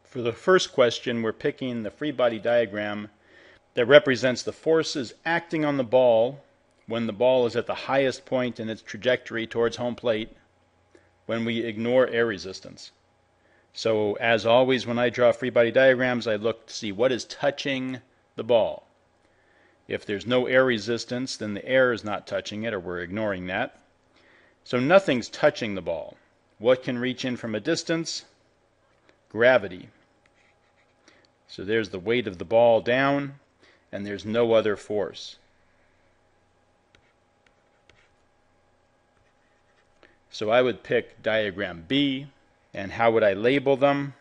For the first question, we're picking the free body diagram that represents the forces acting on the ball when the ball is at the highest point in its trajectory towards home plate when we ignore air resistance. So as always, when I draw free body diagrams, I look to see what is touching the ball. If there's no air resistance, then the air is not touching it, or we're ignoring that. So nothing's touching the ball. What can reach in from a distance? Gravity. So there's the weight of the ball down, and there's no other force. So I would pick diagram B, and how would I label them?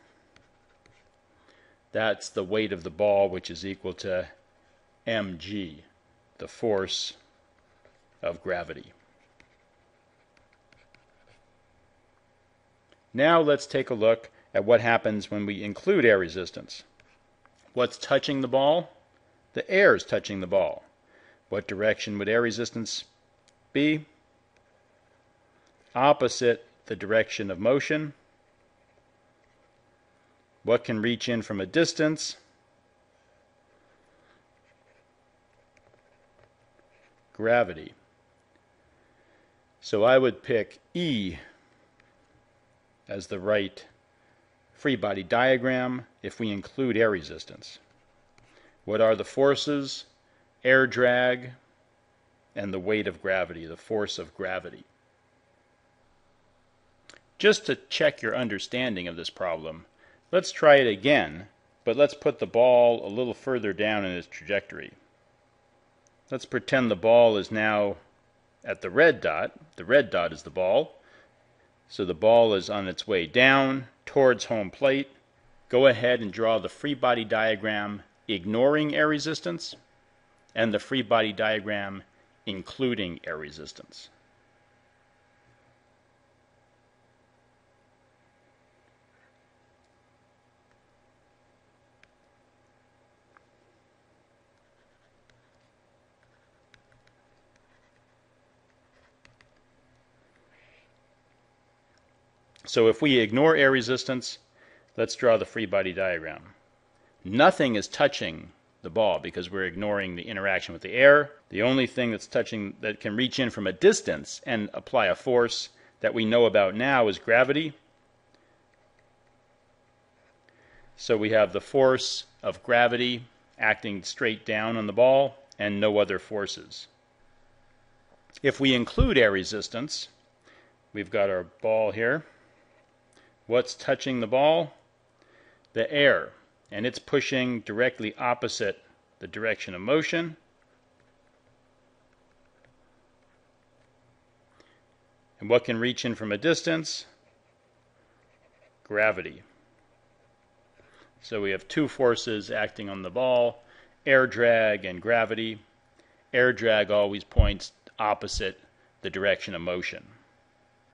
That's the weight of the ball, which is equal to mg, the force of gravity. Now let's take a look at what happens when we include air resistance. What's touching the ball? The air is touching the ball. What direction would air resistance be? Opposite the direction of motion. What can reach in from a distance? Gravity. So I would pick E as the right free body diagram if we include air resistance. What are the forces? Air drag and the weight of gravity, the force of gravity. Just to check your understanding of this problem, let's try it again, but let's put the ball a little further down in its trajectory. Let's pretend the ball is now at the red dot. The red dot is the ball. So the ball is on its way down towards home plate. Go ahead and draw the free body diagram ignoring air resistance and the free body diagram including air resistance. So if we ignore air resistance, let's draw the free body diagram. Nothing is touching the ball because we're ignoring the interaction with the air. The only thing that's touching that can reach in from a distance and apply a force that we know about now is gravity. So we have the force of gravity acting straight down on the ball and no other forces. If we include air resistance, we've got our ball here. What's touching the ball? The air, and it's pushing directly opposite the direction of motion. And what can reach in from a distance? Gravity. So we have two forces acting on the ball, air drag and gravity. Air drag always points opposite the direction of motion.